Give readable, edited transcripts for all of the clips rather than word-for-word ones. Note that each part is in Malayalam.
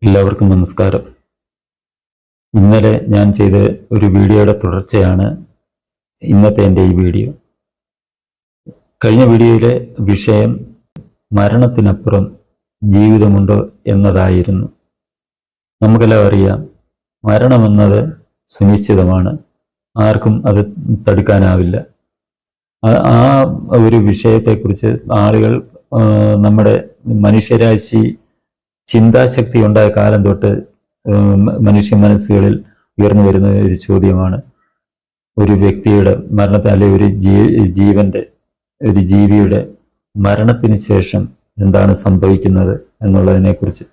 എല്ലാവർക്കും നമസ്കാരം. ഇന്നലെ ഞാൻ ചെയ്ത ഒരു വീഡിയോയുടെ തുടർച്ചയാണ് ഇന്നത്തെ എൻ്റെ ഈ വീഡിയോ. കഴിഞ്ഞ വീഡിയോയിലെ വിഷയം മരണത്തിനപ്പുറം ജീവിതമുണ്ടോ എന്നതായിരുന്നു. നമുക്കെല്ലാം അറിയാം, മരണമെന്നത് സുനിശ്ചിതമാണ്, ആർക്കും അത് തടുക്കാനാവില്ല. ആ ഒരു വിഷയത്തെക്കുറിച്ച് ആളുകൾ, നമ്മുടെ മനുഷ്യരാശി ചിന്താശക്തി ഉണ്ടായ കാലം തൊട്ട് മനുഷ്യ മനസ്സുകളിൽ ഉയർന്നു വരുന്ന ഒരു ചോദ്യമാണ് ഒരു വ്യക്തിയുടെ മരണത്തെ, അല്ലെങ്കിൽ ഒരു ജീവിയുടെ മരണത്തിന് ശേഷം എന്താണ് സംഭവിക്കുന്നത് എന്നുള്ളതിനെക്കുറിച്ച്.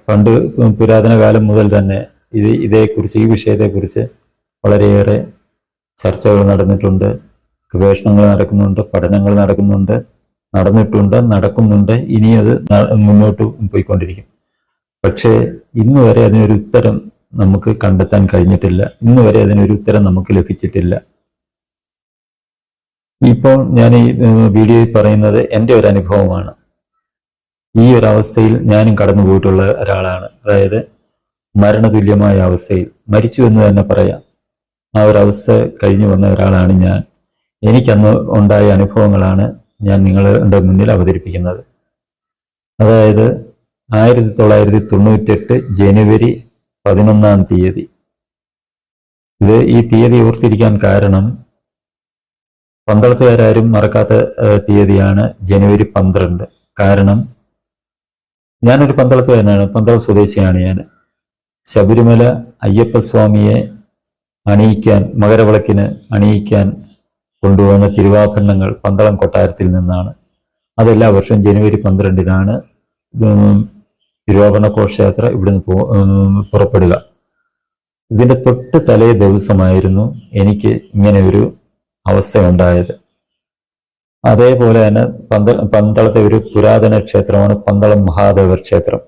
പണ്ട് പുരാതന കാലം മുതൽ തന്നെ ഈ വിഷയത്തെക്കുറിച്ച് വളരെയേറെ ചർച്ചകൾ നടന്നിട്ടുണ്ട്, ഗവേഷണങ്ങൾ നടക്കുന്നുണ്ട്, പഠനങ്ങൾ നടക്കുന്നുണ്ട്, ഇനി അത് മുന്നോട്ട് പോയിക്കൊണ്ടിരിക്കും. പക്ഷേ ഇന്ന് വരെ അതിനൊരു ഉത്തരം നമുക്ക് കണ്ടെത്താൻ കഴിഞ്ഞിട്ടില്ല, ഇന്ന് വരെ അതിനൊരു ഉത്തരം നമുക്ക് ലഭിച്ചിട്ടില്ല. ഇപ്പോൾ ഞാൻ ഈ വീഡിയോയിൽ പറയുന്നത് എൻ്റെ ഒരു അനുഭവമാണ്. ഈ ഒരു അവസ്ഥയിൽ ഞാനും കടന്നു പോയിട്ടുള്ള ഒരാളാണ്. അതായത് മരണതുല്യമായ അവസ്ഥയിൽ, മരിച്ചു എന്ന് തന്നെ പറയാം, ആ ഒരവസ്ഥ കഴിഞ്ഞു വന്ന ഒരാളാണ് ഞാൻ. എനിക്കന്ന് ഉണ്ടായ അനുഭവങ്ങളാണ് ഞാൻ നിങ്ങളുടെ മുന്നിൽ അവതരിപ്പിക്കുന്നത്. അതായത് 1998 ജനുവരി 11-ാം തീയതി. ഈ തീയതി ഓർത്തിരിക്കാൻ കാരണം, പന്തളത്തുകാരും മറക്കാത്ത തീയതിയാണ് ജനുവരി 12. കാരണം ഞാനൊരു പന്തളത്തുകാരനാണ്, പന്തളം സ്വദേശിയാണ് ഞാൻ. ശബരിമല അയ്യപ്പസ്വാമിയെ അണിയിക്കാൻ, മകരവിളക്കിന് അണിയിക്കാൻ കൊണ്ടുവന്ന തിരുവാഭരണങ്ങൾ പന്തളം കൊട്ടാരത്തിൽ നിന്നാണ്. അതെല്ലാ വർഷവും ജനുവരി 12-നാണ് തിരുവാഭരണ ഘോഷയാത്ര ഇവിടുന്ന് പുറപ്പെടുക. ഇതിന്റെ തൊട്ട് തലേ ദിവസമായിരുന്നു എനിക്ക് ഇങ്ങനെ ഒരു അവസ്ഥ ഉണ്ടായത്. അതേപോലെ തന്നെ പന്തളത്തെ ഒരു പുരാതന ക്ഷേത്രമാണ് പന്തളം മഹാദേവർ ക്ഷേത്രം.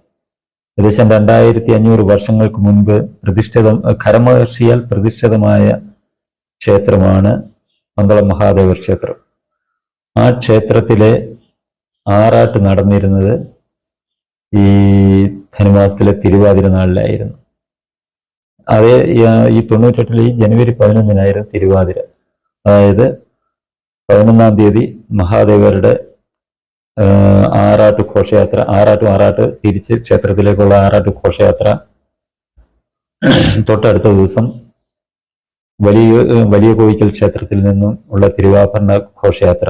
ഏകദേശം 2500 വർഷങ്ങൾക്ക് മുൻപ് ഖരമഹർഷിയാൽ പ്രതിഷ്ഠിതമായ ക്ഷേത്രമാണ് പന്തളം മഹാദേവർ ക്ഷേത്രം. ആ ക്ഷേത്രത്തിലെ ആറാട്ട് നടന്നിരുന്നത് ഈ ധനുമാസത്തിലെ തിരുവാതിര നാളിലായിരുന്നു. അതേ ഈ 98-ലെ ഈ ജനുവരി 11-നായിരുന്നു തിരുവാതിര. അതായത് 11-ാം തീയതി മഹാദേവരുടെ ആറാട്ട് ഘോഷയാത്ര, ആറാട്ട് തിരിച്ച് ക്ഷേത്രത്തിലേക്കുള്ള ആറാട്ട് ഘോഷയാത്ര. തൊട്ടടുത്ത ദിവസം വലിയ കോയിക്കൽ ക്ഷേത്രത്തിൽ നിന്നും ഉള്ള തിരുവാഭരണ ഘോഷയാത്ര.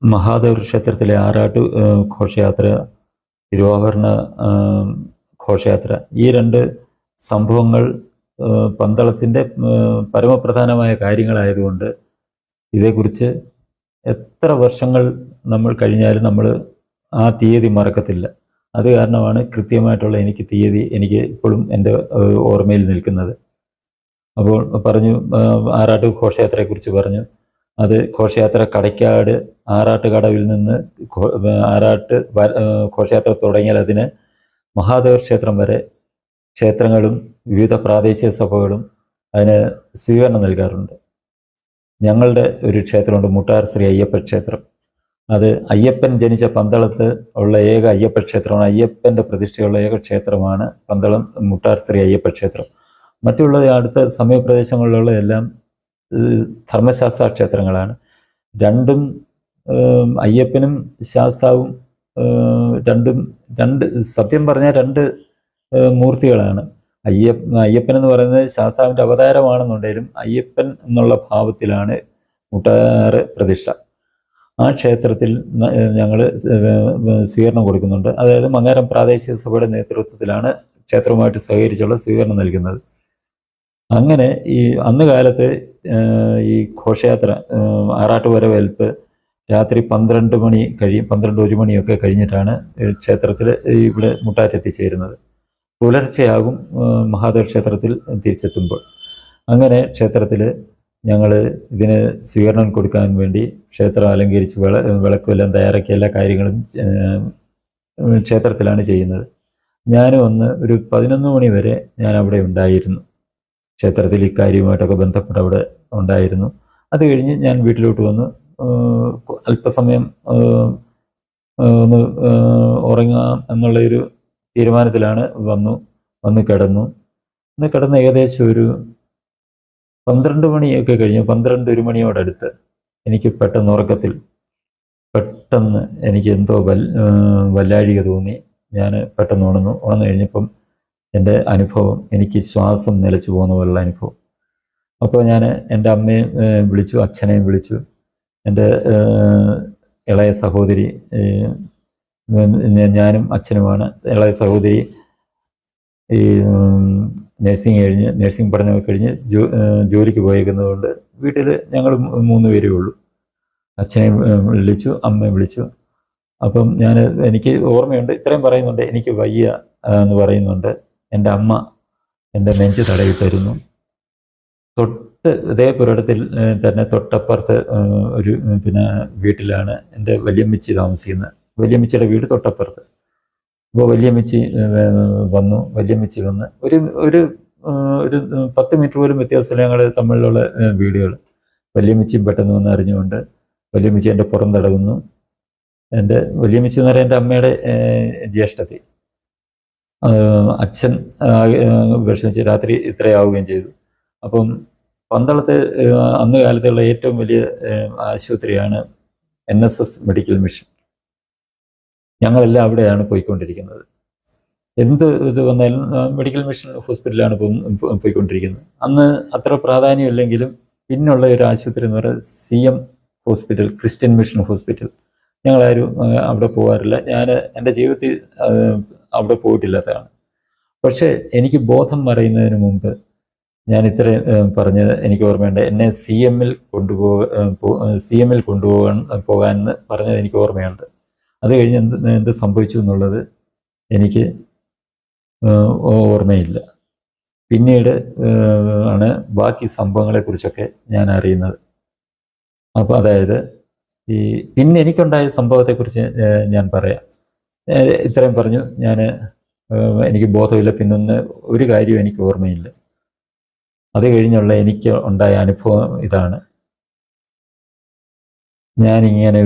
മഹാദേവർ ക്ഷേത്രത്തിലെ ആറാട്ട് ഘോഷയാത്ര, തിരുവാഭരണ ഘോഷയാത്ര, ഈ രണ്ട് സംഭവങ്ങൾ പന്തളത്തിൻ്റെ പരമപ്രധാനമായ കാര്യങ്ങളായതുകൊണ്ട് ഇതേക്കുറിച്ച് എത്ര വർഷങ്ങൾ നമ്മൾ കഴിഞ്ഞാലും നമ്മൾ ആ തീയതി മറക്കത്തില്ല. അത് കാരണമാണ് കൃത്യമായിട്ടുള്ള തീയതി എനിക്ക് ഇപ്പോഴും എൻ്റെ ഓർമ്മയിൽ നിൽക്കുന്നത്. അപ്പോൾ പറഞ്ഞു, ആറാട്ട് ഘോഷയാത്രയെക്കുറിച്ച് പറഞ്ഞു. അത് ഘോഷയാത്ര കടയ്ക്കാട് ആറാട്ട് കടവിൽ നിന്ന് ഘോഷയാത്ര തുടങ്ങിയാൽ അതിന് മഹാദേവർ ക്ഷേത്രം വരെ ക്ഷേത്രങ്ങളും വിവിധ പ്രാദേശിക സഭകളും അതിന് സ്വീകരണം നൽകാറുണ്ട്. ഞങ്ങളുടെ ഒരു ക്ഷേത്രമുണ്ട്, മുട്ടാർ ശ്രീ അയ്യപ്പ ക്ഷേത്രം. അത് അയ്യപ്പൻ ജനിച്ച പന്തളത്ത് ഉള്ള ഏക അയ്യപ്പ ക്ഷേത്രമാണ്. അയ്യപ്പൻ്റെ പ്രതിഷ്ഠയുള്ള ഏക ക്ഷേത്രമാണ് പന്തളം മുട്ടാർ ശ്രീ അയ്യപ്പ ക്ഷേത്രം. മറ്റുള്ള അടുത്ത സമീപപ്രദേശങ്ങളിലുള്ള എല്ലാം ധർമ്മശാസ്ത്ര ക്ഷേത്രങ്ങളാണ്. രണ്ടും അയ്യപ്പനും ശാസ്താവും സത്യം പറഞ്ഞാൽ രണ്ട് മൂർത്തികളാണ്. അയ്യപ്പൻ എന്ന് പറയുന്നത് ശാസ്താവിൻ്റെ അവതാരമാണെന്നുണ്ടെങ്കിലും അയ്യപ്പൻ എന്നുള്ള ഭാവത്തിലാണ് മുട്ടാറ് പ്രതിഷ്ഠ. ആ ക്ഷേത്രത്തിൽ ഞങ്ങൾ സ്വീകരണം കൊടുക്കുന്നുണ്ട്. അതായത് മങ്ങാരം പ്രാദേശിക സഭയുടെ നേതൃത്വത്തിലാണ് ക്ഷേത്രവുമായിട്ട് സഹകരിച്ചുള്ള സ്വീകരണം നൽകുന്നത്. അങ്ങനെ ഈ അന്ന് കാലത്ത് ഈ ഘോഷയാത്ര, ആറാട്ട് വരവേൽപ്പ് രാത്രി 12-1 മണിയൊക്കെ കഴിഞ്ഞിട്ടാണ് ക്ഷേത്രത്തിൽ ഇവിടെ മുട്ടാരെത്തിച്ചേരുന്നത്. പുലർച്ചെയാകും മഹാദേവ ക്ഷേത്രത്തിൽ തിരിച്ചെത്തുമ്പോൾ. അങ്ങനെ ക്ഷേത്രത്തിൽ ഞങ്ങൾ ഇതിന് സ്വീകരണം കൊടുക്കാൻ വേണ്ടി ക്ഷേത്രം അലങ്കരിച്ച് വിളക്കുമെല്ലാം തയ്യാറാക്കിയ എല്ലാ കാര്യങ്ങളും ക്ഷേത്രത്തിലാണ് ചെയ്യുന്നത്. ഞാനും അന്ന് ഒരു 11 മണി വരെ ഞാൻ അവിടെ ഉണ്ടായിരുന്നു. ക്ഷേത്രത്തിൽ ഇക്കാര്യവുമായിട്ടൊക്കെ ബന്ധപ്പെട്ട് അവിടെ ഉണ്ടായിരുന്നു. അത് കഴിഞ്ഞ് ഞാൻ വീട്ടിലോട്ട് വന്ന് അല്പസമയം ഒന്ന് ഉറങ്ങാം എന്നുള്ളൊരു തീരുമാനത്തിലാണ് വന്ന് കിടന്നു. ഏകദേശം ഒരു 12 മണിയൊക്കെ കഴിഞ്ഞു. 12-1 മണിയോടടുത്ത് എനിക്ക് പെട്ടെന്ന് ഉറക്കത്തിൽ എനിക്ക് എന്തോ വല്ലാഴിക തോന്നി. ഞാൻ പെട്ടെന്ന് ഉണർന്നു കഴിഞ്ഞപ്പം എൻ്റെ അനുഭവം, എനിക്ക് ശ്വാസം നിലച്ചു പോകുന്ന പോലുള്ള അനുഭവം. അപ്പോൾ ഞാൻ എൻ്റെ അമ്മയെ വിളിച്ചു, അച്ഛനെയും വിളിച്ചു. എൻ്റെ ഇളയ സഹോദരി, ഞാനും അച്ഛനുമാണ്. ഇളയ സഹോദരി ഈ നഴ്സിംഗ് പഠനമൊക്കെ കഴിഞ്ഞ് ജോലിക്ക് പോയേക്കുന്നതുകൊണ്ട് വീട്ടിൽ ഞങ്ങൾ 3 പേരേ ഉള്ളൂ. അച്ഛനെ വിളിച്ചു, അമ്മയെ വിളിച്ചു. അപ്പം എനിക്ക് ഓർമ്മയുണ്ട്, ഇത്രയും പറയുന്നുണ്ട്, എനിക്ക് വയ്യ എന്ന് പറയുന്നുണ്ട്. എൻ്റെ അമ്മ എൻ്റെ നെഞ്ച് തടവി തരുന്നു. ഇതേ പുരടത്തിൽ തന്നെ തൊട്ടപ്പുറത്ത് ഒരു വീട്ടിലാണ് എൻ്റെ വല്യമ്മച്ചി താമസിക്കുന്നത്. വല്യമ്മച്ചിയുടെ വീട് തൊട്ടപ്പുറത്ത്. അപ്പോൾ വല്യമ്മച്ചി വന്ന് ഒരു 10 മീറ്റർ പോലും വ്യത്യാസമില്ല ഞങ്ങൾ തമ്മിലുള്ള വീടുകൾ. വല്യമ്മച്ചി പെട്ടെന്ന് വന്ന് അറിഞ്ഞുകൊണ്ട് വല്യമ്മച്ചി എൻ്റെ പുറം തടവുന്നു. എൻ്റെ വല്യമ്മച്ചി എന്ന് പറയുന്നത് എൻ്റെ അമ്മയുടെ ജ്യേഷ്ഠത്തി. അച്ഛൻ വിഷമിച്ച് രാത്രി ഇത്രയാവുകയും ചെയ്തു. അപ്പം പന്തളത്ത് അന്ന് കാലത്തുള്ള ഏറ്റവും വലിയ ആശുപത്രിയാണ് NSS മെഡിക്കൽ മിഷൻ. ഞങ്ങളെല്ലാം അവിടെയാണ് പോയിക്കൊണ്ടിരിക്കുന്നത്. എന്ത് ഇത് വന്നാലും മെഡിക്കൽ മിഷൻ ഹോസ്പിറ്റലാണ് പോയിക്കൊണ്ടിരിക്കുന്നത്. അന്ന് അത്ര പ്രാധാന്യമില്ലെങ്കിലും പിന്നുള്ള ഒരു ആശുപത്രി എന്ന് പറയുന്നത് CM hospital, Christian mission hospital. ഞങ്ങളാരും അവിടെ പോകാറില്ല. ഞാൻ എൻ്റെ ജീവിതത്തിൽ അവിടെ പോയിട്ടില്ലാത്തതാണ്. പക്ഷേ എനിക്ക് ബോധം മറയുന്നതിന് മുമ്പ് ഞാൻ ഇത്രയും പറഞ്ഞത് എനിക്ക് ഓർമ്മയുണ്ട്. എന്നെ CM പോകാൻ പറഞ്ഞത് എനിക്ക് ഓർമ്മയുണ്ട്. അത് കഴിഞ്ഞ് എന്ത് സംഭവിച്ചു എന്നുള്ളത് എനിക്ക് ഓർമ്മയില്ല. പിന്നീട് ആണ് ബാക്കി സംഭവങ്ങളെക്കുറിച്ചൊക്കെ ഞാൻ അറിയുന്നത്. അപ്പോൾ അതായത് പിന്നെ എനിക്കുണ്ടായ സംഭവത്തെക്കുറിച്ച് ഞാൻ പറയാം. ഇത്രയും പറഞ്ഞു. എനിക്ക് ബോധമില്ല. പിന്നൊന്ന് ഒരു കാര്യവും എനിക്ക് ഓർമ്മയില്ല. അത് കഴിഞ്ഞുള്ള എനിക്ക് ഉണ്ടായ അനുഭവം ഇതാണ്. ഞാനിങ്ങനെ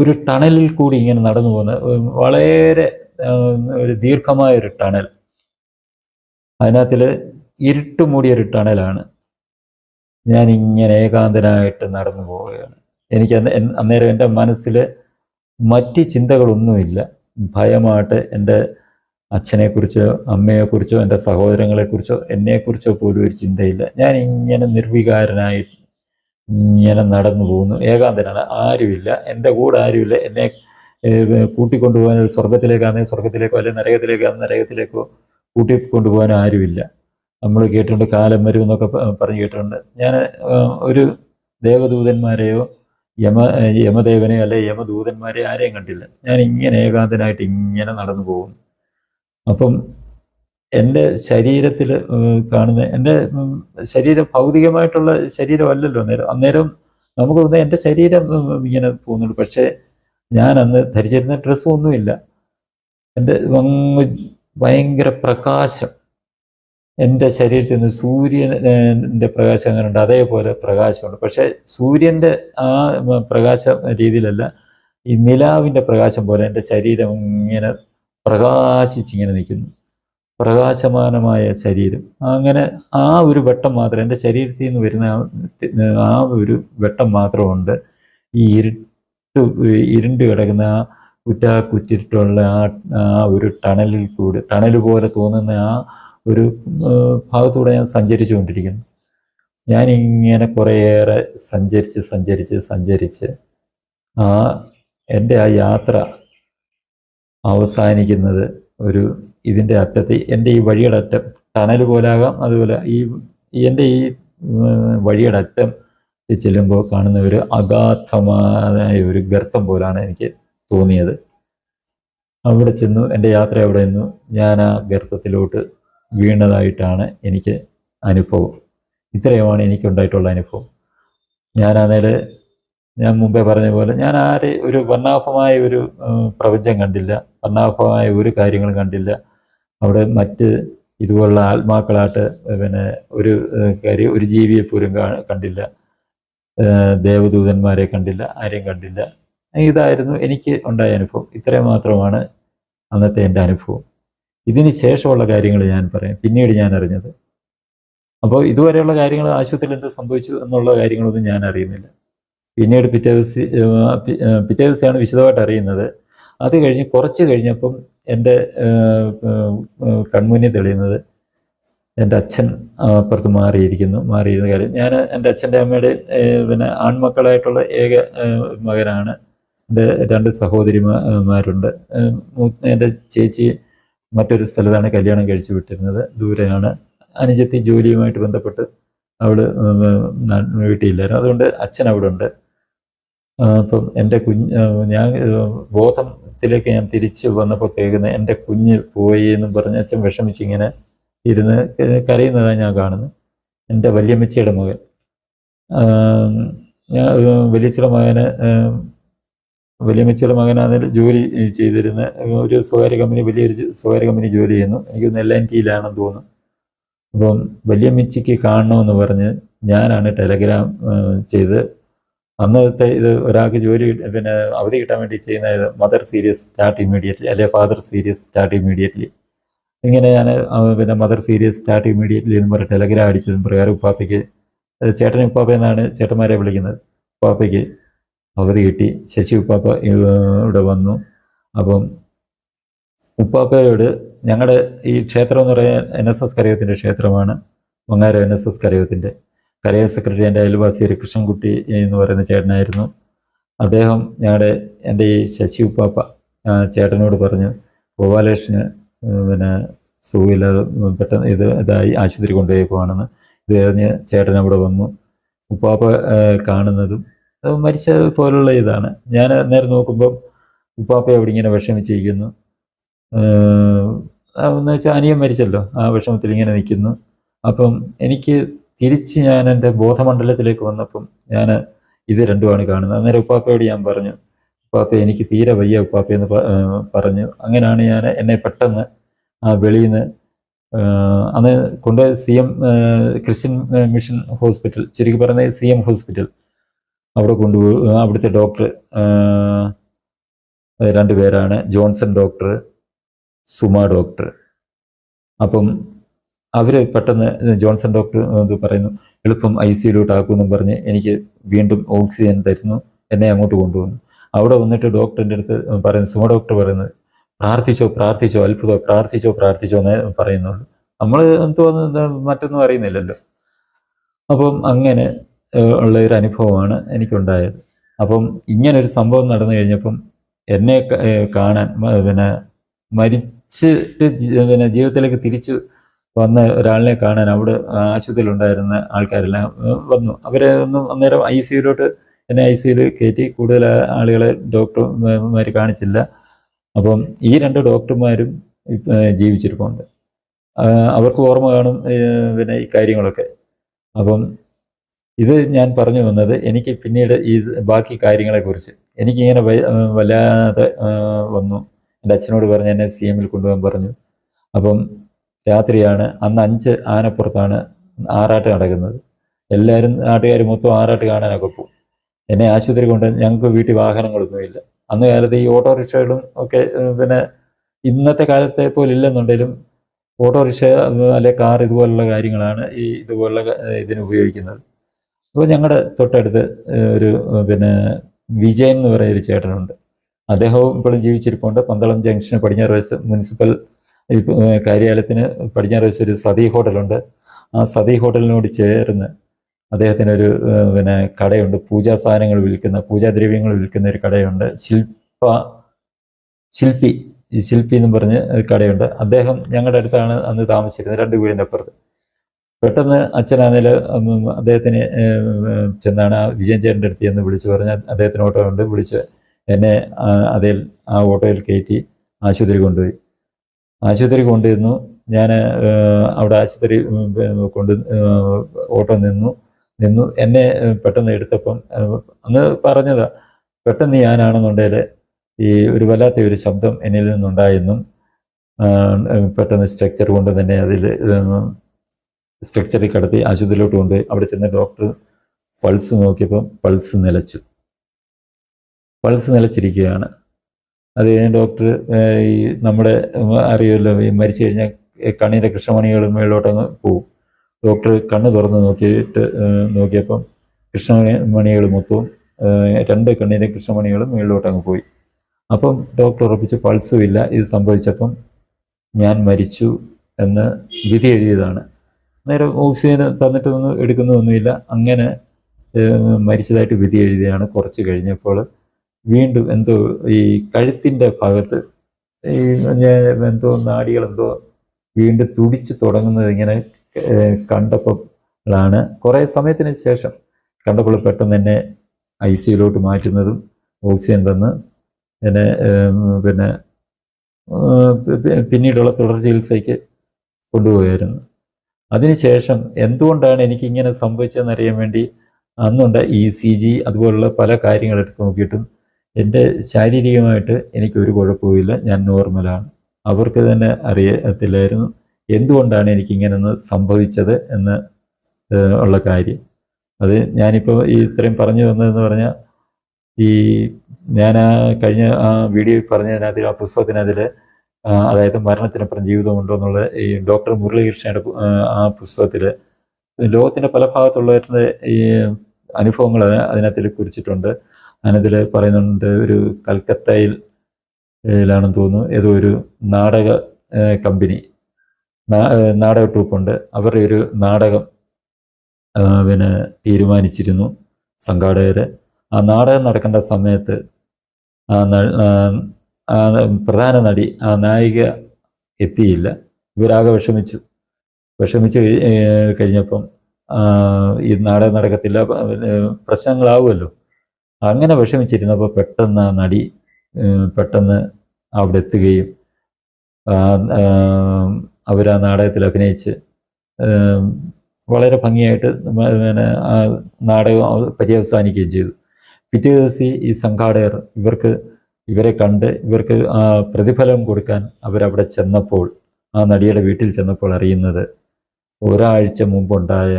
ഒരു ടണലിൽ കൂടി ഇങ്ങനെ നടന്നു പോകുന്ന വളരെ ഒരു ദീർഘമായൊരു ടണൽ. അതിനകത്തിൽ ഇരുട്ട് മൂടിയൊരു ടണലാണ്. ഞാനിങ്ങനെ ഏകാന്തനായിട്ട് നടന്നു പോവുകയാണ്. എനിക്ക് അന്നേരം എൻ്റെ മനസ്സിൽ മറ്റ് ചിന്തകളൊന്നുമില്ല. ഭയമായിട്ട് എൻ്റെ അച്ഛനെക്കുറിച്ചോ അമ്മയെക്കുറിച്ചോ എൻ്റെ സഹോദരങ്ങളെക്കുറിച്ചോ എന്നെക്കുറിച്ചോ പോലും ഒരു ചിന്തയില്ല. ഞാനിങ്ങനെ നിർവികാരനായി ഇങ്ങനെ നടന്നു പോകുന്നു. ഏകാന്തനാണ്. ആരുമില്ല, എൻ്റെ കൂടെ ആരുമില്ല. എന്നെ കൂട്ടിക്കൊണ്ടുപോകാൻ സ്വർഗത്തിലേക്കാണെങ്കിൽ സ്വർഗത്തിലേക്കോ അല്ലെങ്കിൽ നരകത്തിലേക്കോ കൂട്ടിക്കൊണ്ടുപോകാൻ ആരുമില്ല. നമ്മൾ കേട്ടിട്ടുണ്ട് കാലം വരും എന്നൊക്കെ പറഞ്ഞ് കേട്ടിട്ടുണ്ട്. ഞാൻ ഒരു ദേവദൂതന്മാരെയോ യമദേവനെയോ അല്ലെ യമദൂതന്മാരെയോ ആരെയും കണ്ടില്ല. ഞാൻ ഇങ്ങനെ ഏകാന്തനായിട്ട് ഇങ്ങനെ നടന്നു പോകുന്നു. അപ്പം എൻ്റെ ശരീരത്തിൽ കാണുന്ന എൻ്റെ ശരീരം ഭൗതികമായിട്ടുള്ള ശരീരമല്ലല്ലോ അന്നേരം നമുക്ക് തോന്നുന്നത് എൻ്റെ ശരീരം ഇങ്ങനെ പോകുന്നുള്ളൂ. പക്ഷേ ഞാൻ അന്ന് ധരിച്ചിരുന്ന ഡ്രസ്സും ഒന്നുമില്ല. എൻ്റെ ഭയങ്കര പ്രകാശം എൻ്റെ ശരീരത്തിൽ നിന്ന് സൂര്യൻ്റെ പ്രകാശം അങ്ങനെ ഉണ്ട്, അതേപോലെ പ്രകാശമുണ്ട്. പക്ഷേ സൂര്യൻ്റെ ആ പ്രകാശ രീതിയിലല്ല, ഈ നിലാവിൻ്റെ പ്രകാശം പോലെ എൻ്റെ ശരീരം ഇങ്ങനെ പ്രകാശിച്ചിങ്ങനെ നിൽക്കുന്നു. പ്രകാശമാനമായ ശരീരം. അങ്ങനെ ആ ഒരു വെട്ടം മാത്രം എൻ്റെ ശരീരത്തിൽ നിന്ന് വരുന്ന ആ ഒരു വെട്ടം മാത്രമുണ്ട്. ഈ ഇരുണ്ട് കിടക്കുന്ന ആ കുറ്റിട്ടുള്ള ആ ഒരു ടണൽ പോലെ തോന്നുന്ന ആ ഒരു ഭാഗത്തൂടെ ഞാൻ സഞ്ചരിച്ചുകൊണ്ടിരിക്കുന്നു. ഞാനിങ്ങനെ കുറേയേറെ സഞ്ചരിച്ച് എൻ്റെ ആ യാത്ര അവസാനിക്കുന്നത് ഇതിൻ്റെ അറ്റത്ത്, എൻ്റെ ഈ വഴിയുടെ അറ്റം ടണൽ പോലാകാം, അതുപോലെ എൻ്റെ ഈ വഴിയുടെ അറ്റം ചെല്ലുമ്പോൾ കാണുന്ന ഒരു അഗാധമായ ഒരു ഗർത്തം പോലാണ് എനിക്ക് തോന്നിയത്. അവിടെ ചെന്നു, എൻ്റെ യാത്ര അവിടെ നിന്നു. ഞാൻ ആ ഗർത്തത്തിലോട്ട് വീണതായിട്ടാണ് എനിക്ക് അനുഭവം. ഇത്രയുമാണ് എനിക്കുണ്ടായിട്ടുള്ള അനുഭവം. ഞാൻ മുമ്പേ പറഞ്ഞ പോലെ ഞാൻ ഒരു വർണ്ണാഭമായ ഒരു പ്രപഞ്ചം കണ്ടില്ല, വർണ്ണാഭമായ ഒരു കാര്യങ്ങളും കണ്ടില്ല. അവിടെ മറ്റ് ഇതുപോലുള്ള ആത്മാക്കളായിട്ട് ഒരു ജീവിയെ പോലും കണ്ടില്ല, ദേവദൂതന്മാരെ കണ്ടില്ല, ആരെയും കണ്ടില്ല. ഇതായിരുന്നു എനിക്ക് ഉണ്ടായ അനുഭവം. ഇത്രയും മാത്രമാണ് അന്നത്തെ എൻ്റെ അനുഭവം. ഇതിന് ശേഷമുള്ള കാര്യങ്ങൾ ഞാൻ പറയാം, പിന്നീട് ഞാൻ അറിഞ്ഞത്. അപ്പോൾ ഇതുവരെയുള്ള കാര്യങ്ങൾ, ആശുപത്രിയിൽ എന്ത് സംഭവിച്ചു എന്നുള്ള കാര്യങ്ങളൊന്നും ഞാൻ അറിയുന്നില്ല. പിന്നീട് പിറ്റേ ദിവസമാണ് വിശദമായിട്ട് അറിയുന്നത്. അത് കഴിഞ്ഞ് കുറച്ച് കഴിഞ്ഞപ്പം എൻ്റെ കൺമുന്നിൽ തെളിയുന്നത് എൻ്റെ അച്ഛൻ അപ്പുറത്ത് മാറിയിരുന്ന കാര്യം. ഞാൻ എൻ്റെ അച്ഛൻ്റെ അമ്മയുടെ പിന്നെ ആൺമക്കളായിട്ടുള്ള ഏക മകനാണ്. എൻ്റെ 2 സഹോദരിമാരുണ്ട്. എൻ്റെ ചേച്ചി മറ്റൊരു സ്ഥലത്താണ് കല്യാണം കഴിച്ചു വിട്ടിരുന്നത്, ദൂരെയാണ്. അനുജത്തി ജോലിയുമായിട്ട് ബന്ധപ്പെട്ട് അവൾ വീട്ടിലില്ലായിരുന്നു. അതുകൊണ്ട് അച്ഛൻ അവിടെ ഉണ്ട്. അപ്പം എൻ്റെ ഞാൻ ബോധത്തിലേക്ക് ഞാൻ തിരിച്ച് വന്നപ്പോൾ കേൾക്കുന്നത് എൻ്റെ കുഞ്ഞ് പോയി എന്നും പറഞ്ഞ് അച്ഛൻ വിഷമിച്ചിങ്ങനെ ഇരുന്ന് കരയുന്നതാണ് ഞാൻ കാണുന്നത്. എൻ്റെ വല്യമ്മച്ചിയുടെ മകൻ, ഞാൻ വലിയമ്മച്ചിയുടെ മകനാണെങ്കിൽ ജോലി ചെയ്തിരുന്ന ഒരു വലിയൊരു സ്വകാര്യ കമ്പനി ജോലി ചെയ്യുന്നു. എനിക്കൊന്ന് LNTയിലാണെന്ന് തോന്നുന്നു. അപ്പം വലിയമ്മച്ചിക്ക് കാണണമെന്ന് പറഞ്ഞ് ഞാനാണ് ടെലഗ്രാം ചെയ്ത്, അന്നത്തെ ഇത് ഒരാൾക്ക് ജോലി പിന്നെ അവധി കിട്ടാൻ വേണ്ടി ചെയ്യുന്ന മദർ സീരിയസ് സ്റ്റാർട്ട് ഇമ്മീഡിയറ്റ്ലി, അല്ലെങ്കിൽ ഫാദർ സീരിയസ് സ്റ്റാർട്ട് ഇമ്മീഡിയറ്റ്ലി. ഇങ്ങനെ ഞാൻ പിന്നെ മദർ സീരിയസ് സ്റ്റാർട്ട് ഇമ്മീഡിയറ്റ്ലി എന്ന് പറഞ്ഞ് ടെലഗ്രാം അടിച്ചതും പ്രകാരം ഉപ്പാപ്പയ്ക്ക്, ചേട്ടൻ ഉപ്പാപ്പ എന്നാണ് ചേട്ടന്മാരെ വിളിക്കുന്നത്, ഉപ്പാപ്പയ്ക്ക് അവധി കിട്ടി. ശശി ഉപ്പാപ്പ ഇവിടെ വന്നു. അപ്പം ഉപ്പാപ്പയോട്, ഞങ്ങളുടെ ഈ ക്ഷേത്രം എന്ന് പറയാൻ NSS കരയോഗത്തിൻ്റെ ക്ഷേത്രമാണ്, മങ്ങാരം NSS കരയോഗത്തിൻ്റെ കരയോഗ സെക്രട്ടറി എൻ്റെ അയൽവാസി ഒരു കൃഷ്ണൻകുട്ടി എന്ന് പറയുന്ന ചേട്ടനായിരുന്നു. അദ്ദേഹം എൻ്റെ ഈ ശശി ഉപ്പാപ്പ ചേട്ടനോട് പറഞ്ഞു, ഗോപാലകൃഷ്ണന് പിന്നെ സുഖമില്ലാതെ പെട്ടെന്ന് ഇതായി ആശുപത്രി കൊണ്ടുപോയേക്കുവാണെന്ന്. ഇത് കഴിഞ്ഞ് ചേട്ടൻ അവിടെ വന്നു. ഉപ്പാപ്പ കാണുന്നതും മരിച്ച പോലുള്ള ഇതാണ്. ഞാൻ നേരെ നോക്കുമ്പം ഉപ്പാപ്പ അവിടെ ഇങ്ങനെ വിഷമിച്ചിരിക്കുന്നു. എന്ന് വെച്ചാൽ അനിയൻ മരിച്ചല്ലോ, ആ വിഷമത്തിൽ ഇങ്ങനെ നിൽക്കുന്നു. അപ്പം എനിക്ക് തിരിച്ച് ഞാൻ എൻ്റെ ബോധമണ്ഡലത്തിലേക്ക് വന്നപ്പം ഞാൻ ഇത് രണ്ടുമാണ് കാണുന്നത്. അന്നേരം ഉപ്പാപ്പയോട് ഞാൻ പറഞ്ഞു, ഉപ്പാപ്പ എനിക്ക് തീരെ വയ്യ ഉപ്പാപ്പയെന്ന് പറഞ്ഞു. അങ്ങനെയാണ് എന്നെ പെട്ടെന്ന് ആ വെളിയിൽ നിന്ന് അന്ന് കൊണ്ടുപോയ CM ക്രിസ്ത്യൻ മിഷൻ ഹോസ്പിറ്റൽ, ചുരുക്കി പറഞ്ഞ CM ഹോസ്പിറ്റൽ, അവിടെ കൊണ്ടുപോയി. അവിടുത്തെ ഡോക്ടർ 2 പേരാണ്, ജോൺസൺ ഡോക്ടർ, സുമ ഡോക്ടർ. അപ്പം അവർ പെട്ടെന്ന് ജോൺസൺ ഡോക്ടർ ഇത് പറയുന്നു, എളുപ്പം ICUയിലോട്ട് ആക്കുമെന്നും പറഞ്ഞ് എനിക്ക് വീണ്ടും ഓക്സിജൻ തരുന്നു, എന്നെ അങ്ങോട്ട് കൊണ്ടുപോകുന്നു. അവിടെ വന്നിട്ട് ഡോക്ടറിൻ്റെ അടുത്ത് പറയുന്നു, സുമ ഡോക്ടർ പറയുന്നത്, പ്രാർത്ഥിച്ചോ അത്ഭുതം, പ്രാർത്ഥിച്ചോ എന്നേ പറയുന്നുള്ളൂ. നമ്മൾ തോന്നുന്നത് മറ്റൊന്നും അറിയുന്നില്ലല്ലോ. അപ്പം അങ്ങനെ ഉള്ള ഒരു അനുഭവമാണ് എനിക്കുണ്ടായത്. അപ്പം ഇങ്ങനൊരു സംഭവം നടന്നു കഴിഞ്ഞപ്പം എന്നെ കാണാൻ, പിന്നെ മരിച്ചിട്ട് പിന്നെ ജീവിതത്തിലേക്ക് തിരിച്ചു വന്ന ഒരാളിനെ കാണാൻ അവിടെ ആശുപത്രിയിലുണ്ടായിരുന്ന ആൾക്കാരെല്ലാം വന്നു. അവരെ ഒന്നും അന്നേരം ICUയിലോട്ട് എന്നെ ICUയിൽ കയറ്റി. കൂടുതൽ ആളുകളെ ഡോക്ടർമാർ കാണിച്ചില്ല. അപ്പം ഈ 2 ഡോക്ടർമാരും ജീവിച്ചിരിപ്പുണ്ട്. അവർക്ക് ഓർമ്മ കാണും പിന്നെ ഈ കാര്യങ്ങളൊക്കെ. അപ്പം ഇത് ഞാൻ പറഞ്ഞു വന്നത്, എനിക്ക് പിന്നീട് ഈ ബാക്കി കാര്യങ്ങളെക്കുറിച്ച് എനിക്കിങ്ങനെ വല്ലാതെ വന്നു. എൻ്റെ അച്ഛനോട് പറഞ്ഞ് എന്നെ CMൽ കൊണ്ടുപോകാൻ പറഞ്ഞു. അപ്പം രാത്രിയാണ്, അന്ന് 5 ആനപ്പുറത്താണ് ആറാട്ട് നടക്കുന്നത്. എല്ലാവരും നാട്ടുകാർ മൊത്തം ആറാട്ട് കാണാനൊക്കെ പോകും. എന്നെ ആശുപത്രി കൊണ്ട്, ഞങ്ങൾക്ക് വീട്ടിൽ വാഹനങ്ങളൊന്നുമില്ല. അന്ന് കാലത്ത് ഈ ഓട്ടോറിക്ഷകളും ഒക്കെ പിന്നെ ഇന്നത്തെ കാലത്തെ പോലെ ഇല്ലെന്നുണ്ടെങ്കിലും ഓട്ടോറിക്ഷ അല്ലെ കാർ ഇതുപോലുള്ള കാര്യങ്ങളാണ് ഇതുപോലുള്ള ഇതിന് ഉപയോഗിക്കുന്നത്. അപ്പോൾ ഞങ്ങളുടെ തൊട്ടടുത്ത് ഒരു പിന്നെ വിജയൻ എന്ന് പറയുന്ന ഒരു ചേട്ടനുണ്ട്. അദ്ദേഹവും ഇപ്പോഴും ജീവിച്ചിരിപ്പുണ്ട്. പന്തളം ജംഗ്ഷന് പടിഞ്ഞാറ് വശത്ത് മുനിസിപ്പൽ കാര്യാലയത്തിന് പടിഞ്ഞാറ് വശത്ത് ഒരു സതി ഹോട്ടലുണ്ട്. ആ സതി ഹോട്ടലിനോട് ചേർന്ന് അദ്ദേഹത്തിനൊരു പിന്നെ കടയുണ്ട്, പൂജാ സാധനങ്ങൾ വിൽക്കുന്ന, പൂജാദ്രവ്യങ്ങൾ വിൽക്കുന്ന ഒരു കടയുണ്ട്. ശില്പി എന്നും പറഞ്ഞ് കടയുണ്ട്. അദ്ദേഹം ഞങ്ങളുടെ അടുത്താണ് അന്ന് താമസിച്ചിരുന്നത്, 2 വീടിൻ്റെ അപ്പുറത്ത്. പെട്ടെന്ന് അച്ഛനാണെങ്കിൽ അദ്ദേഹത്തിന് ചെന്നാണ് ആ വിജയൻ ചേട്ടൻ്റെ അടുത്ത് ചെന്ന് വിളിച്ചു പറഞ്ഞ്, അദ്ദേഹത്തിന് ഓട്ടോ ഉണ്ട്, വിളിച്ച് എന്നെ ആ ഓട്ടോയിൽ കയറ്റി ആശുപത്രി കൊണ്ടുപോയി. ആശുപത്രി കൊണ്ടുവന്നു. ഞാൻ അവിടെ ആശുപത്രി ഓട്ടോ നിന്നു. എന്നെ പെട്ടെന്ന് എടുത്തപ്പം അന്ന് പറഞ്ഞതാ, പെട്ടെന്ന് ഞാനാണെന്നുണ്ടെങ്കിൽ ഈ ഒരു വല്ലാത്ത ഒരു ശബ്ദം എന്നിൽ നിന്നുണ്ടായെന്നും പെട്ടെന്ന് സ്ട്രക്ചർ കൊണ്ട് തന്നെ സ്ട്രക്ചറിൽ കടത്തി ആശുപത്രിയിലോട്ട് കൊണ്ടുപോയി. അവിടെ ചെന്ന് ഡോക്ടർ പൾസ് നോക്കിയപ്പം പൾസ് നിലച്ചു. പൾസ് നിലച്ചിരിക്കുകയാണ്. അത് കഴിഞ്ഞ് ഡോക്ടർ ഈ നമ്മുടെ അറിയുമല്ലോ, ഈ മരിച്ചു കഴിഞ്ഞാൽ കണ്ണിൻ്റെ കൃഷ്ണമണികൾ മേളിലോട്ടങ്ങ് പോവും. ഡോക്ടർ കണ്ണ് തുറന്ന് നോക്കിയപ്പം കൃഷ്ണമണികൾ മൊത്തവും 2 കണ്ണിൻ്റെ കൃഷ്ണമണികളും മേളിലോട്ടങ്ങ് പോയി. അപ്പം ഡോക്ടർ ഉറപ്പിച്ച് പൾസും ഇല്ല. ഇത് സംഭവിച്ചപ്പം ഞാൻ മരിച്ചു എന്ന് വിധി എഴുതിയതാണ്. നേരെ ഓക്സിജൻ തന്നിട്ടൊന്നും എടുക്കുന്നതൊന്നുമില്ല. അങ്ങനെ മരിച്ചതായിട്ട് വിധി എഴുതിയാണ്. കുറച്ച് കഴിഞ്ഞപ്പോൾ വീണ്ടും എന്തോ ഈ കഴുത്തിൻ്റെ ഭാഗത്ത് ഈ എന്തോ നാഡികളെന്തോ വീണ്ടും തുടിച്ച് തുടങ്ങുന്നത് ഇങ്ങനെ കണ്ടപ്പോഴാണ്, കുറേ സമയത്തിന് ശേഷം കണ്ടപ്പോൾ പെട്ടെന്ന് എന്നെ ICUലോട്ട് മാറ്റുന്നതും ഓക്സിജൻ തന്ന് എന്നെ പിന്നീടുള്ള തുടർ ചികിത്സയ്ക്ക് കൊണ്ടുപോയായിരുന്നു. അതിനുശേഷം എന്തുകൊണ്ടാണ് എനിക്കിങ്ങനെ സംഭവിച്ചതെന്നറിയാൻ വേണ്ടി അന്നുണ്ട് ECG അതുപോലുള്ള പല കാര്യങ്ങൾ എടുത്ത് നോക്കിയിട്ടും എൻ്റെ ശാരീരികമായിട്ട് എനിക്കൊരു കുഴപ്പവുമില്ല, ഞാൻ നോർമലാണ്. അവർക്ക് തന്നെ അറിയത്തില്ലായിരുന്നു എന്തുകൊണ്ടാണ് എനിക്കിങ്ങനെയൊന്ന് സംഭവിച്ചത് എന്ന് ഉള്ള കാര്യം. അത് ഞാനിപ്പോൾ ഇത്രയും പറഞ്ഞു വന്നതെന്ന് പറഞ്ഞാൽ, ഈ ഞാൻ കഴിഞ്ഞ വീഡിയോ പറഞ്ഞതിനകത്തിൽ, ആ പുസ്തകത്തിനതിൽ, അതായത് മരണത്തിനപ്പുറം ജീവിതമുണ്ടോ എന്നുള്ള ഈ ഡോക്ടർ മുരളീകൃഷ്ണയുടെ ആ പുസ്തകത്തിൽ ലോകത്തിൻ്റെ പല ഭാഗത്തുള്ളവരുടെ ഈ അനുഭവങ്ങൾ അതിനകത്തിൽ കുറിച്ചിട്ടുണ്ട്. അതിനതിൽ പറയുന്നുണ്ട്, ഒരു കൽക്കത്തയിലാണെന്ന് തോന്നുന്നു, ഏതോ ഒരു നാടക കമ്പനി, നാടക ട്രൂപ്പുണ്ട്. അവരുടെ ഒരു നാടകം തീരുമാനിച്ചിരുന്നു സംഘാടകർ. ആ നാടകം നടക്കേണ്ട സമയത്ത് പ്രധാന നടി, ആ നായിക എത്തിയില്ല. ഇവരാകെ വിഷമിച്ച് കഴിഞ്ഞപ്പം ഈ നാടകം നടക്കത്തില്ല, പ്രശ്നങ്ങളാവുമല്ലോ. അങ്ങനെ വിഷമിച്ചിരുന്നപ്പോൾ പെട്ടെന്ന് ആ നടി പെട്ടെന്ന് അവിടെ എത്തുകയും അവർ ആ നാടകത്തിൽ അഭിനയിച്ച് വളരെ ഭംഗിയായിട്ട് ആ നാടകം പര്യവസാനിക്കുകയും ചെയ്തു. പിറ്റേ ദിവസം ഈ സംഘാടകർ ഇവരെ കണ്ട് ഇവർക്ക് ആ പ്രതിഫലം കൊടുക്കാൻ അവരവിടെ ചെന്നപ്പോൾ, ആ നടിയുടെ വീട്ടിൽ ചെന്നപ്പോൾ അറിയുന്നത്, ഒരാഴ്ച മുമ്പുണ്ടായ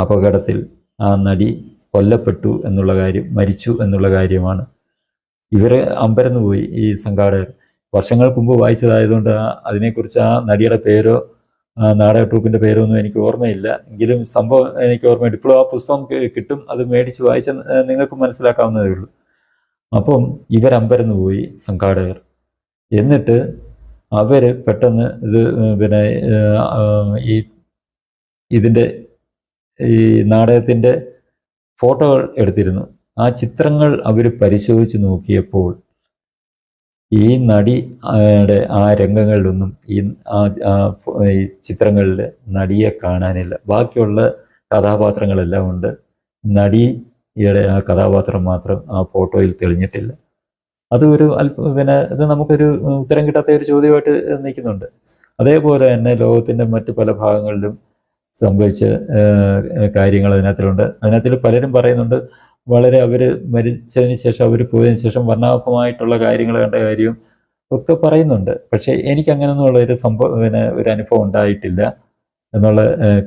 അപകടത്തിൽ ആ നടി കൊല്ലപ്പെട്ടു എന്നുള്ള കാര്യം, മരിച്ചു എന്നുള്ള കാര്യമാണ്. ഇവർ അമ്പരന്ന് പോയി. ഈ സംഘാടകർ വർഷങ്ങൾക്ക് മുമ്പ് വായിച്ചതായതുകൊണ്ട് അതിനെക്കുറിച്ച് ആ നടിയുടെ പേരോ നാടക ട്രൂപ്പിൻ്റെ പേരോ ഒന്നും എനിക്ക് ഓർമ്മയില്ല. എങ്കിലും സംഭവം എനിക്ക് ഓർമ്മയുണ്ട്. ഇപ്പോഴും ആ പുസ്തകം കിട്ടും, അത് മേടിച്ച് വായിച്ച നിങ്ങൾക്ക് മനസ്സിലാക്കാവുന്നതേ ഉള്ളൂ. അപ്പം ഇവരമ്പരന്ന് പോയി സംഘാടകർ. എന്നിട്ട് അവർ പെട്ടെന്ന് ഇതിൻ്റെ ഈ നാടകത്തിൻ്റെ ഫോട്ടോകൾ എടുത്തിരുന്നു. ആ ചിത്രങ്ങൾ അവർ പരിശോധിച്ച് നോക്കിയപ്പോൾ ഈ നടിയുടെ ആ രംഗങ്ങളിലൊന്നും ഈ ചിത്രങ്ങളിൽ നടിയെ കാണാനില്ല. ബാക്കിയുള്ള കഥാപാത്രങ്ങളെല്ലാം ഉണ്ട്, നടിയുടെ ആ കഥാപാത്രം മാത്രം ആ ഫോട്ടോയിൽ തെളിഞ്ഞിട്ടില്ല. അതൊരു ഇത് നമുക്കൊരു ഉത്തരം കിട്ടാത്ത ഒരു ചോദ്യമായിട്ട് നിൽക്കുന്നുണ്ട്. അതേപോലെ തന്നെ ലോകത്തിൻ്റെ മറ്റ് പല ഭാഗങ്ങളിലും സംഭവിച്ച കാര്യങ്ങൾ അതിനകത്തിൽ പലരും പറയുന്നുണ്ട്. വളരെ അവർ മരിച്ചതിന് ശേഷം, അവർ പോയതിന് ശേഷം വർണ്ണാഭമായിട്ടുള്ള കാര്യങ്ങൾ കണ്ട കാര്യവും ഒക്കെ പറയുന്നുണ്ട്. പക്ഷേ എനിക്കങ്ങനെയൊന്നുള്ള ഒരു അനുഭവം ഉണ്ടായിട്ടില്ല എന്നുള്ള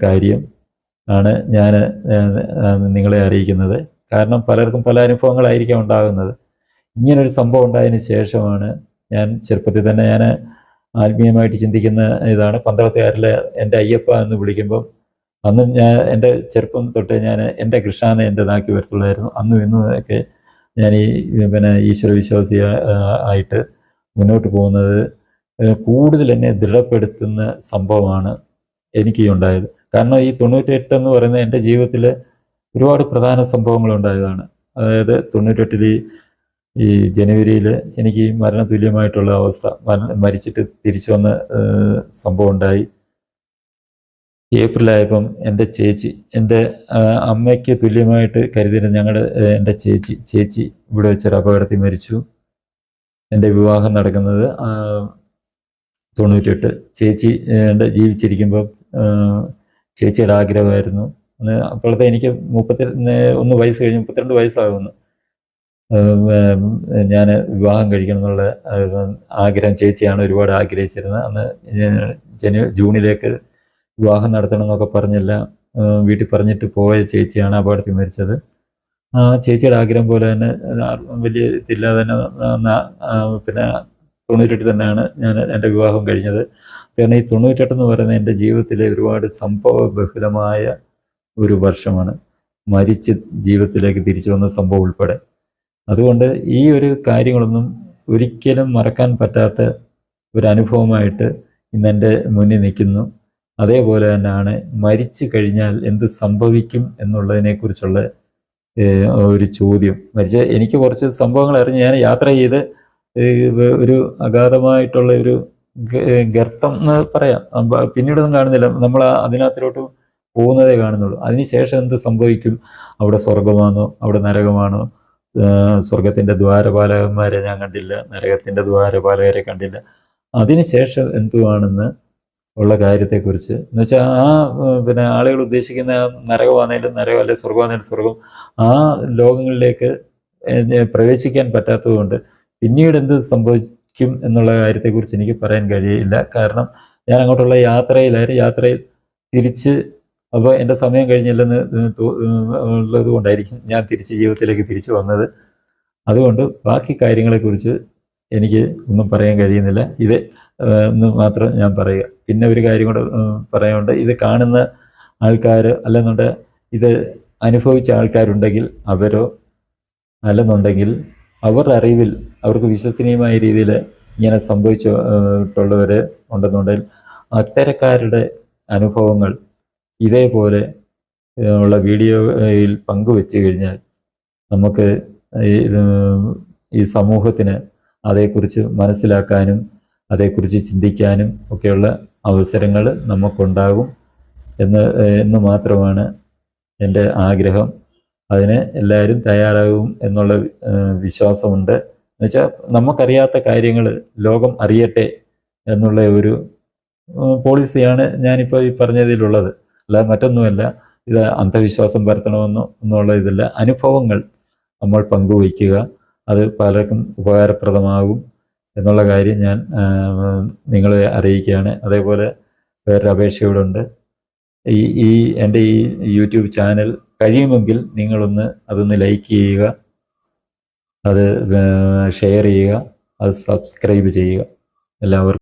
കാര്യം ആണ് ഞാൻ നിങ്ങളെ അറിയിക്കുന്നത്. കാരണം പലർക്കും പല അനുഭവങ്ങളായിരിക്കാം ഉണ്ടാകുന്നത്. ഇങ്ങനൊരു സംഭവം ഉണ്ടായതിന് ശേഷമാണ് ഞാൻ ചെറുപ്പത്തിൽ തന്നെ ഞാൻ ആത്മീയമായിട്ട് ചിന്തിക്കുന്ന ഇതാണ്. പന്തളത്തുകാരിലെ എൻ്റെ അയ്യപ്പ എന്ന് വിളിക്കുമ്പം അന്ന് എൻ്റെ ചെറുപ്പം തൊട്ട് ഞാൻ എൻ്റെ കൃഷ്ണനെ എൻ്റെ നാക്കി വരത്തുള്ളായിരുന്നു. അന്നും ഇന്നും ഒക്കെ ഞാൻ ഈ ഈശ്വര വിശ്വാസി ആയിട്ട് മുന്നോട്ട് പോകുന്നത് കൂടുതൽ എന്നെ ദൃഢപ്പെടുത്തുന്ന സംഭവമാണ് എനിക്ക് ഉണ്ടായത്. കാരണം ഈ 98 എന്ന് പറയുന്നത് എൻ്റെ ജീവിതത്തിൽ ഒരുപാട് പ്രധാന സംഭവങ്ങൾ ഉണ്ടായതാണ്. അതായത് 98 ഈ ജനുവരിയിൽ എനിക്ക് മരണതുല്യമായിട്ടുള്ള അവസ്ഥ, മരിച്ചിട്ട് തിരിച്ചു വന്ന സംഭവം ഉണ്ടായി. ഏപ്രിലായപ്പം എൻ്റെ ചേച്ചി, എൻ്റെ അമ്മയ്ക്ക് തുല്യമായിട്ട് കരുതിയിരുന്ന എൻ്റെ ചേച്ചി ഇവിടെ വെച്ചൊരു അപകടത്തിൽ മരിച്ചു. എൻ്റെ വിവാഹം നടക്കുന്നത് 98. ചേച്ചി ജീവിച്ചിരിക്കുമ്പോൾ ചേച്ചിയുടെ ആഗ്രഹമായിരുന്നു. അപ്പോഴത്തെ എനിക്ക് 31 വയസ്സ് കഴിഞ്ഞ് 32 വയസ്സാകുന്നു. ഞാൻ വിവാഹം കഴിക്കണം എന്നുള്ള ആഗ്രഹം ചേച്ചിയാണ് ഒരുപാട് ആഗ്രഹിച്ചിരുന്നത്. അന്ന് ജൂണിലേക്ക് വിവാഹം നടത്തണം എന്നൊക്കെ പറഞ്ഞില്ല വീട്ടിൽ പറഞ്ഞിട്ട് പോയ ചേച്ചിയാണ് അപകടത്തിൽ മരിച്ചത്. ആ ചേച്ചിയുടെ ആഗ്രഹം പോലെ തന്നെ വലിയ ഇതില്ലാതെ തന്നെ പിന്നെ 98 തന്നെയാണ് ഞാൻ എൻ്റെ വിവാഹം കഴിഞ്ഞത്. കാരണം ഈ 98 എന്ന് പറയുന്നത് എൻ്റെ ജീവിതത്തിലെ ഒരുപാട് സംഭവ ബഹുലമായ ഒരു വർഷമാണ്. മരിച്ച് ജീവിതത്തിലേക്ക് തിരിച്ചു വന്ന സംഭവം ഉൾപ്പെടെ. അതുകൊണ്ട് ഈ ഒരു കാര്യങ്ങളൊന്നും ഒരിക്കലും മറക്കാൻ പറ്റാത്ത ഒരു അനുഭവമായിട്ട് ഇന്നെൻ്റെ മുന്നിൽ നിൽക്കുന്നു. അതേപോലെ തന്നെയാണ് മരിച്ചു കഴിഞ്ഞാൽ എന്ത് സംഭവിക്കും എന്നുള്ളതിനെക്കുറിച്ചുള്ള ഒരു ചോദ്യം. എനിക്ക് കുറച്ച് സംഭവങ്ങൾ അറിഞ്ഞ് ഞാൻ യാത്ര ചെയ്ത് ഒരു അഗാധമായിട്ടുള്ള ഒരു ഗർത്തം എന്ന് പറയാം. പിന്നീടൊന്നും കാണുന്നില്ല, നമ്മൾ അതിനകത്തിലോട്ട് പോകുന്നതേ കാണുന്നുള്ളൂ. അതിനുശേഷം എന്ത് സംഭവിക്കും, അവിടെ സ്വർഗമാണോ അവിടെ നരകമാണോ, സ്വർഗത്തിൻ്റെ ദ്വാരപാലകന്മാരെ ഞാൻ കണ്ടില്ല, നരകത്തിൻ്റെ ദ്വാരപാലകരെ കണ്ടില്ല. അതിനുശേഷം എന്തുവാണെന്ന് ഉള്ള കാര്യത്തെക്കുറിച്ച് എന്ന് വെച്ചാൽ പിന്നെ ആളുകൾ ഉദ്ദേശിക്കുന്ന നരകമാണെങ്കിലും നരകം, അല്ലെങ്കിൽ സ്വർഗമാണെങ്കിലും സ്വർഗം, ആ ലോകങ്ങളിലേക്ക് പ്രവേശിക്കാൻ പറ്റാത്തതുകൊണ്ട് പിന്നീട് എന്ത് സംഭവിക്കും എന്നുള്ള കാര്യത്തെക്കുറിച്ച് എനിക്ക് പറയാൻ കഴിയില്ല. കാരണം ഞാൻ അങ്ങോട്ടുള്ള യാത്രയിൽ തിരിച്ച്, അപ്പോൾ എൻ്റെ സമയം കഴിഞ്ഞില്ലെന്ന് ഉള്ളത് കൊണ്ടായിരിക്കും ഞാൻ ജീവിതത്തിലേക്ക് തിരിച്ചു വന്നത്. അതുകൊണ്ട് ബാക്കി കാര്യങ്ങളെക്കുറിച്ച് എനിക്ക് ഒന്നും പറയാൻ കഴിയുന്നില്ല. ഇത് എന്ന് മാത്രം ഞാൻ പറയുക. പിന്നെ ഒരു കാര്യം കൂടെ പറയാനുണ്ട്. ഇത് കാണുന്ന ആൾക്കാർ അല്ലെന്നുണ്ടെങ്കിൽ ഇത് അനുഭവിച്ച ആൾക്കാരുണ്ടെങ്കിൽ അവരോ അല്ലെന്നുണ്ടെങ്കിൽ അവരുടെ അറിവിൽ അവർക്ക് വിശ്വസനീയമായ രീതിയിൽ ഇങ്ങനെ സംഭവിച്ചിട്ടുള്ളവർ ഉണ്ടെന്നുണ്ടെങ്കിൽ അത്തരക്കാരുടെ അനുഭവങ്ങൾ ഇതേപോലെ ഉള്ള വീഡിയോയിൽ പങ്കുവെച്ച് കഴിഞ്ഞാൽ നമുക്ക് ഈ സമൂഹത്തിന് അതേക്കുറിച്ച് മനസ്സിലാക്കാനും അതേക്കുറിച്ച് ചിന്തിക്കാനും ഒക്കെയുള്ള അവസരങ്ങൾ നമുക്കുണ്ടാകും എന്ന് മാത്രമാണ് എൻ്റെ ആഗ്രഹം. അതിന് എല്ലാവരും തയ്യാറാകും എന്നുള്ള വിശ്വാസമുണ്ട്. എന്നുവെച്ചാൽ നമുക്കറിയാത്ത കാര്യങ്ങൾ ലോകം അറിയട്ടെ എന്നുള്ള ഒരു പോളിസിയാണ് ഞാനിപ്പോൾ ഈ പറഞ്ഞതിലുള്ളത്. അല്ലാതെ മറ്റൊന്നുമല്ല. ഇത് അന്ധവിശ്വാസം പരത്തണമെന്നോ എന്നുള്ള ഇതില്ല. അനുഭവങ്ങൾ നമ്മൾ പങ്കുവയ്ക്കുക, അത് പലർക്കും ഉപകാരപ്രദമാകും എന്നുള്ള കാര്യം ഞാൻ നിങ്ങളെ അറിയിക്കുകയാണ്. അതേപോലെ വേറൊരു അപേക്ഷയോടുണ്ട്. ഈ എൻ്റെ ഈ യൂട്യൂബ് ചാനൽ കഴിയുമെങ്കിൽ നിങ്ങളൊന്ന് അതൊന്ന് ലൈക്ക് ചെയ്യുക, അത് ഷെയർ ചെയ്യുക, അത് സബ്സ്ക്രൈബ് ചെയ്യുക. എല്ലാവർക്കും